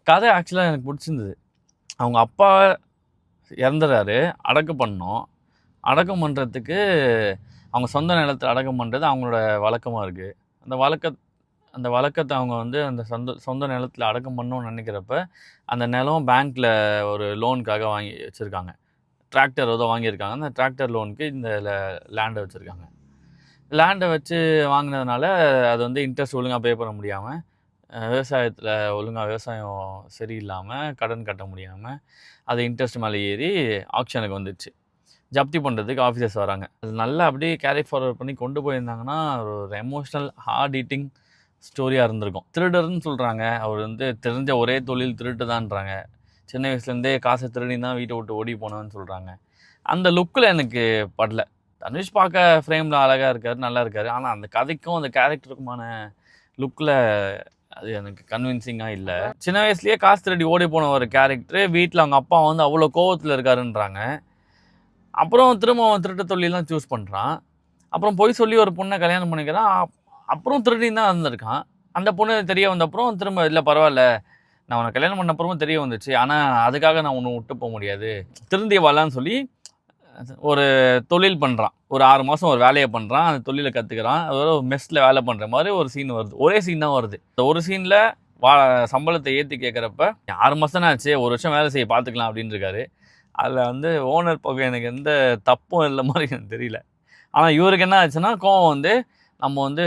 கதை ஆக்சுவலாக எனக்கு பிடிச்சிருந்தது. அவங்க அப்பா இறந்துறாரு, அடக்கம் பண்ணோம். அடக்கம் பண்ணுறதுக்கு அவங்க சொந்த நிலத்தில் அடக்கம் பண்ணுறது அவங்களோட வழக்கமாக இருக்குது. அந்த வழக்கத்தை அவங்க வந்து அந்த சொந்த நிலத்தில் அடக்கம் பண்ணணும்னு நினைக்கிறப்ப, அந்த நிலம் பேங்க்கில் ஒரு லோனுக்காக வாங்கி வச்சுருக்காங்க. டிராக்டர் ஏதோ வாங்கியிருக்காங்க. அந்த டிராக்டர் லோனுக்கு இந்த லேண்டை வச்சுருக்காங்க. லேண்டை வச்சு வாங்கினதுனால அது வந்து இன்ட்ரெஸ்ட் ஒழுங்காக பே பண்ண முடியாமல், விவசாயத்தில் ஒழுங்காக விவசாயம் சரியில்லாமல், கடன் கட்ட முடியாமல், அது இன்ட்ரெஸ்ட் மேலே ஏறி ஆக்ஷனுக்கு வந்துடுச்சு. ஜப்தி பண்ணுறதுக்கு ஆஃபீஸர்ஸ் வராங்க. அது நல்லா அப்படியே கேரி ஃபார்வர்ட் பண்ணி கொண்டு போயிருந்தாங்கன்னா ஒரு எமோஷ்னல் ஹார்ட் ஈட்டிங் ஸ்டோரியாக இருந்திருக்கும். திருடர்னு சொல்கிறாங்க. அவர் வந்து தெரிஞ்ச ஒரே தொழில் திருட்டு தான்றாங்க. சின்ன வயசுலேருந்தே காசை திருடி தான் வீட்டை விட்டு ஓடி போனோன்னு சொல்கிறாங்க. அந்த லுக்கில் எனக்கு படல. தனுஷ் பார்க்க ஃப்ரேமில் அழகாக இருக்கார், நல்லா இருக்கார். ஆனால் அந்த கதைக்கும் அந்த கேரக்டருக்குமான லுக்கில் அது எனக்கு கன்வின்சிங்காக இல்லை. சின்ன வயசுலேயே காசு திருடி ஓடி போன ஒரு கேரக்டரு வீட்டில் அவங்க அப்பா வந்து அவ்வளோ கோவத்தில் இருக்காருன்றாங்க. அப்புறம் திரும்ப அவன் திருட்டு தொழிலாம் சூஸ் பண்ணுறான். அப்புறம் போய் சொல்லி ஒரு பொண்ணை கல்யாணம் பண்ணிக்கிறான். அப்புறம் திருடின்னு தான் இருந்திருக்கான். அந்த பொண்ணு தெரிய வந்தப்புறம் திரும்ப இல்லை பரவாயில்ல, நான் உன்னை கல்யாணம் பண்ண அப்புறமும் தெரிய வந்துச்சு, ஆனால் அதுக்காக நான் ஒன்று விட்டு போக முடியாது, திருந்தி வரலான்னு சொல்லி ஒரு தொழில் பண்ணுறான். ஒரு 6 மாதம் ஒரு வேலையை பண்ணுறான். அந்த தொழிலை கற்றுக்கிறான். ஒரு மெஸ்ஸில் வேலை பண்ணுற மாதிரி ஒரு சீன் வருது. ஒரே சீன் தான் வருது. இந்த ஒரு சீனில் சம்பளத்தை ஏற்றி கேட்குறப்ப 6 மாதம் தானே ஆச்சு, ஒரு வருஷம் வேலை செய்ய பார்த்துக்கலாம் அப்படின்னு இருக்காரு. அதில் வந்து ஓனர் பக்கம் எனக்கு எந்த தப்பும் இல்லை மாதிரி எனக்கு தெரியல. ஆனால் இவருக்கு என்ன ஆச்சுன்னா கோவம் வந்து நம்ம வந்து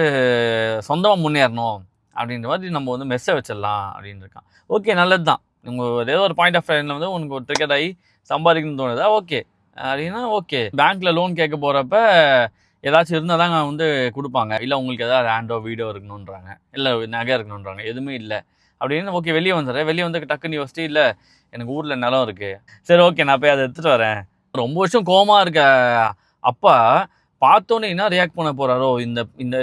சொந்தமாக முன்னேறணும் அப்படின்ற மாதிரி நம்ம வந்து மெஸ்ஸை வச்சிடலாம் அப்படின்னு இருக்கான். ஓகே, நல்லது தான். உங்கள் ஏதோ ஒரு பாயிண்ட் ஆஃப் டைமில் வந்து உனக்கு ஒரு ட்ரிக்கெட் ஆகி சம்பாதிக்கணும்னு தோணுதா, ஓகே அப்படின்னா ஓகே. பேங்க்கில் லோன் கேட்க போகிறப்ப ஏதாச்சும் இருந்தால் தாங்க வந்து கொடுப்பாங்க. இல்லை உங்களுக்கு எதாவது லேண்டோ வீடோ இருக்கணுன்றாங்க, இல்லை நகை இருக்கணுன்றாங்க. எதுவுமே இல்லை அப்படின்னு ஓகே வெளியே வந்துடுறேன். வெளியே வந்து டக்குன்னு யோசிச்சு இல்லை எனக்கு ஊரில் நிலம் இருக்குது, சரி ஓகே நான் போய் அதை எடுத்துகிட்டு வரேன். ரொம்ப வருஷம் கோவமாக இருக்க அப்பா பார்த்தோன்னே என்ன ரியாக்ட் பண்ண போகிறாரோ, இந்த இந்த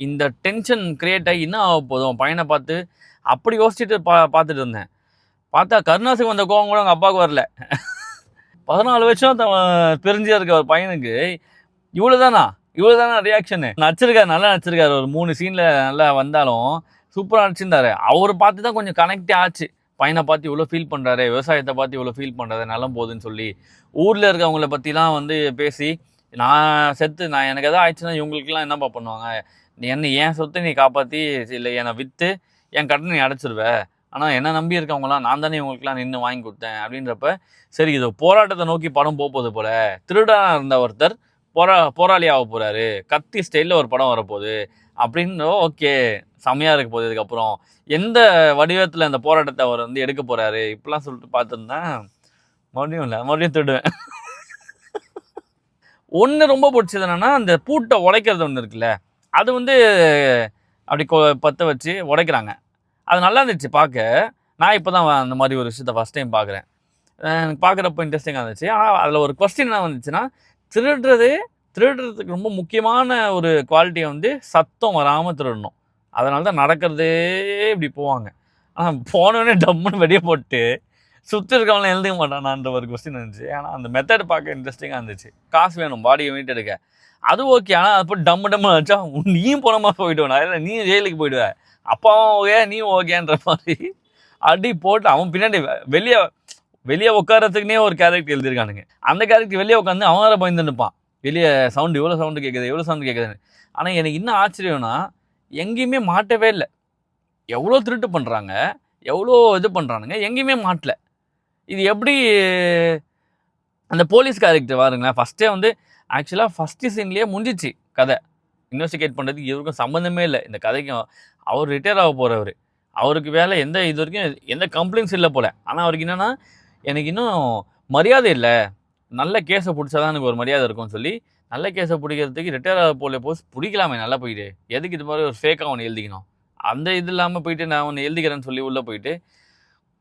இந்த டென்ஷன் க்ரியேட் ஆகி என்ன ஆக போதும் பையனை பார்த்து அப்படி யோசிச்சுட்டு பார்த்துட்டு இருந்தேன். பார்த்தா கருணாசுக்கு வந்த கோவம் கூட அவங்க அப்பாவுக்கு வரல. 14 வருஷம் பிரிஞ்சு இருக்க ஒரு பையனுக்கு இவ்வளோதானா ரியாக்ஷனு. நடிச்சிருக்காரு, நல்லா நடிச்சிருக்காரு. ஒரு 3 சீனில் நல்லா வந்தாலும் சூப்பராக நடிச்சிருந்தாரு. அவர் பார்த்து தான் கொஞ்சம் கனெக்டே ஆச்சு. பையனை பார்த்து இவ்வளோ ஃபீல் பண்ணுறாரு, விவசாயத்தை பார்த்து இவ்வளோ ஃபீல் பண்ணுறாரு, நிலம் போகுதுன்னு சொல்லி ஊரில் இருக்கவங்கள பற்றிலாம் வந்து பேசி நான் எனக்கு எதாவது ஆயிடுச்சுன்னா இவங்களுக்குலாம் என்னப்பா பண்ணுவாங்க, என் சொத்தை நீ காப்பாற்றி இல்லை என்னை விற்று என் கடனை நீ அடைச்சிருவேன், ஆனால் என்ன நம்பி இருக்கவங்களாம் நான் தானே இவங்களுக்குலாம் நின்று வாங்கி கொடுத்தேன் அப்படின்றப்ப சரி இது போராட்டத்தை நோக்கி படம் போகுது போல். திருடனாக இருந்த ஒருத்தர் போராளியாக போகிறாரு, கத்தி ஸ்டைலில் ஒரு படம் வரப்போகுது அப்படின்னு ஓகே செம்மையாக இருக்க போகுது. இதுக்கப்புறம் எந்த வடிவத்தில் அந்த போராட்டத்தை அவர் வந்து எடுக்க போகிறாரு இப்படிலாம் சொல்லிட்டு பார்த்துருந்தேன். மறுபடியும் திருடுவேன். ஒன்று ரொம்ப பிடிச்சது என்னென்னா அந்த பூட்டை உடைக்கிறது ஒன்று இருக்குல்ல, அது வந்து அப்படி பற்ற வச்சு உடைக்கிறாங்க. அது நல்லா இருந்துச்சு பார்க்க. நான் இப்போ தான் அந்த மாதிரி ஒரு விஷயத்தை ஃபஸ்ட் டைம் பார்க்குறேன். எனக்கு பார்க்குறப்ப இன்ட்ரெஸ்டிங்காக இருந்துச்சு. ஆனால் அதில் ஒரு கொஸ்டின் என்ன வந்துச்சுன்னா, திருடுறதுக்கு ரொம்ப முக்கியமான ஒரு குவாலிட்டியை வந்து சத்தம் வராமல் திருடணும். அதனால தான் நடக்கிறதே இப்படி போவாங்க. ஆனால் போனோடனே டம்முன்னு வெளியே போட்டு சுற்றி இருக்கவங்களாம் எழுதிக்க மாட்டானான்ற ஒரு கொஸ்டின் இருந்துச்சு. ஆனால் அந்த மெத்தட் பார்க்க இன்ட்ரெஸ்டிங்காக இருந்துச்சு. காசு வேணும் பாடியை மீட்டு எடுக்க, அது ஓகே. ஆனால் அது போய் டம்மு வச்சா நீயும் போனமா போயிடுவேன், இல்லை நீ ஜெயிலுக்கு போயிடுவேன், அப்பாவும் ஓகே நீயும் ஓகேன்ற மாதிரி அடி போட்டு அவன் பின்னாடி வெளியே உட்காரத்துக்குனே ஒரு கேரக்டர் எழுதியிருக்கானுங்க. அந்த கேரக்டர் வெளியே உட்காந்து அவன் வேற பயந்து நிற்பான். வெளியே சவுண்டு எவ்வளோ சவுண்டு கேட்குதுன்னு. ஆனால் எனக்கு இன்னும் ஆச்சரியம்னா எங்கேயுமே மாட்டவே இல்லை. எவ்வளோ திருட்டு பண்ணுறாங்க, எவ்வளோ இது பண்ணுறானுங்க, எங்கேயுமே மாட்டல. இது எப்படி அந்த போலீஸ் கேரக்டர் பாருங்களேன். ஃபஸ்ட்டே வந்து ஆக்சுவலாக ஃபஸ்ட்டு சீன்லேயே முடிஞ்சிச்சு கதை. இன்வெஸ்டிகேட் பண்ணுறதுக்கு இவருக்கும் சம்மந்தமே இல்லை இந்த கதைக்கும். அவர் ரிட்டையர் ஆக போகிறவர், அவருக்கு வேலை இது வரைக்கும் எந்த கம்ப்ளைண்ட்ஸ் இல்லை போல். ஆனால் அவருக்கு என்னென்னா எனக்கு இன்னும் மரியாதை இல்லை, நல்ல கேஸை பிடிச்சாதான் எனக்கு ஒரு மரியாதை இருக்கும்னு சொல்லி நல்ல கேஸை பிடிக்கிறதுக்கு ரிட்டையர் ஆக போல பிடிக்கலாமே நல்லா போயிட்டு, எதுக்கு இது மாதிரி ஒரு ஃபேக்காக அவனை எழுதிக்கணும், அந்த இது இல்லாமல் போயிட்டு நான் அவனை எழுதிக்கிறேன்னு சொல்லி உள்ளே போயிட்டு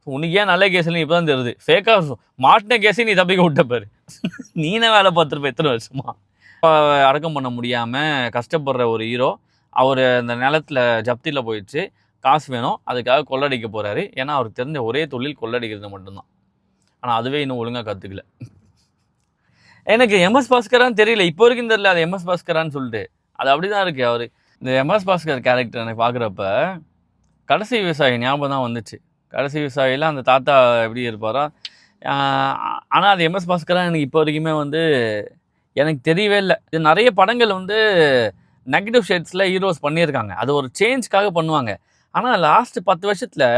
உனக்கு ஏன் நல்ல கேஸ்ன்னு இப்போ தான் தெரியுது. ஃபேக்காக மாட்டின கேஸையும் நீ தப்பிக்க விட்டப்பாரு. நீனே வேலை பார்த்துருப்ப எத்தனை வருஷமா. அடக்கம் பண்ண முடியாமல் கஷ்டப்படுற ஒரு ஹீரோ, அவர் அந்த நிலத்தில் ஜப்தியில் போயிடுச்சு, காசு வேணும், அதுக்காக கொள்ளடிக்க போகிறாரு. ஏன்னா அவருக்கு தெரிஞ்ச ஒரே தொழில் கொள்ளடிக்கிறது மட்டும்தான். ஆனால் அதுவே இன்னும் ஒழுங்காக கற்றுக்கல. எனக்கு எம்எஸ் பாஸ்கரான்னு தெரியல, இப்போ வரைக்கும் தெரியல அது எம்எஸ் பாஸ்கரான்னு சொல்லிட்டு. அது அப்படி தான் இருக்குது. இந்த எம்எஸ் பாஸ்கர் கேரக்டர் எனக்கு பார்க்குறப்ப கடைசி விவசாயி ஞாபகம் தான் வந்துச்சு. கடைசி விவசாயியில் அந்த தாத்தா எப்படி இருப்பாரோ. ஆனால் அது எம்எஸ் பாஸ்கரா எனக்கு இப்போ வரைக்குமே வந்து எனக்கு தெரியவே இல்லை. இது நிறைய படங்கள் வந்து நெகட்டிவ் ஷேட்ஸில் ஹீரோஸ் பண்ணியிருக்காங்க, அது ஒரு சேஞ்ச்காக பண்ணுவாங்க. ஆனால் லாஸ்ட் 10 வருஷத்தில்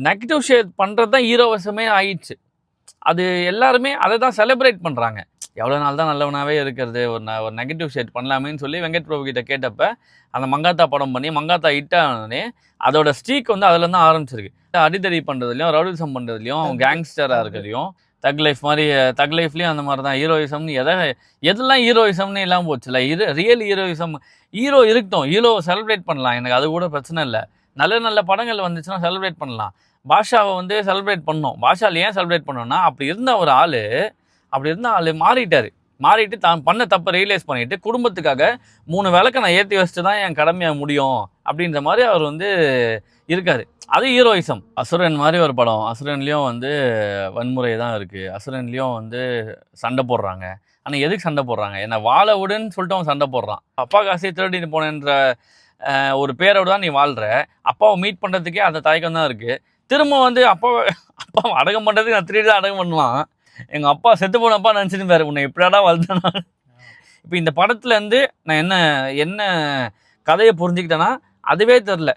நெகட்டிவ் ஷேட் பண்ணுறது தான் ஹீரோவசமே ஆயிடுச்சு. அது எல்லாருமே அதை தான் செலிப்ரேட் பண்ணுறாங்க. எவ்வளோ நாள் தான் நல்லவனாகவே இருக்கிறது, ஒரு நெகட்டிவ் ஷேட் பண்ணலாமேன்னு சொல்லி வெங்கட் பிரபு கிட்ட கேட்டப்ப அந்த மங்காத்தா படம் பண்ணி மங்காத்தா ஹிட் ஆனே அதோட ஸ்ட்ரீக் வந்து அதில் தான் ஆரம்பிச்சிருக்கு. அடிதடி பண்ணுறதுலையும் ரவுடிசம் பண்ணுறதுலையும் கேங்ஸ்டராக இருக்கிறதையும் தக் லைஃப் மாதிரி தக் லைஃப்லேயும் அந்த மாதிரி தான் ஹீரோயிசம்னு எதெல்லாம் ஹீரோயிசம்னு இல்லாமல் போச்சுல. ரியல் ஹீரோயிசம் ஹீரோ இருக்கட்டும், ஹீரோவை செலிப்ரேட் பண்ணலாம், எனக்கு அது கூட பிரச்சனை இல்லை. நல்ல நல்ல படங்கள் வந்துச்சுன்னா செலிப்ரேட் பண்ணலாம். பாஷாவை வந்து செலிப்ரேட் பண்ணோம். பாஷாவில் ஏன் செலிப்ரேட் பண்ணோம்னா அப்படி இருந்த ஆள் மாறிட்டு தான் பண்ண தப்பை ரியலைஸ் பண்ணிட்டு குடும்பத்துக்காக 3 விளக்க நான் ஏற்றி வச்சுட்டு தான் என் கடமையாக முடியும் அப்படின்ற மாதிரி அவர் வந்து இருக்காரு. அது ஹீரோயிசம். அசுரன் மாதிரி ஒரு படம், அசுரன்லேயும் வந்து வன்முறை தான் இருக்குது. அசுரன்லேயும் வந்து சண்டை போடுறாங்க. ஆனால் எதுக்கு சண்டை போடுறாங்க, என்னை வாழ விடுன்னு சொல்லிட்டு அவன் சண்டை போடுறான். அப்பா காசை திருடிட்டு போனேன்ற ஒரு பேரோடு தான் நீ வாழ்கிற. அப்பாவை மீட் பண்ணுறதுக்கே அந்த தயக்கம் தான் இருக்குது. திரும்ப வந்து அப்பாவை அடக்கம் பண்ணுறதுக்கு நான் 3 தான் அடக்கம் பண்ணுவான். எங்கள் அப்பா செத்து போனப்பா நினச்சிட்டு பாரு, உன்னை எப்படியாடா வளர்த்தேனா. இப்போ இந்த படத்துலேருந்து நான் என்ன கதையை புரிஞ்சுக்கிட்டேன்னா அதுவே தெரில.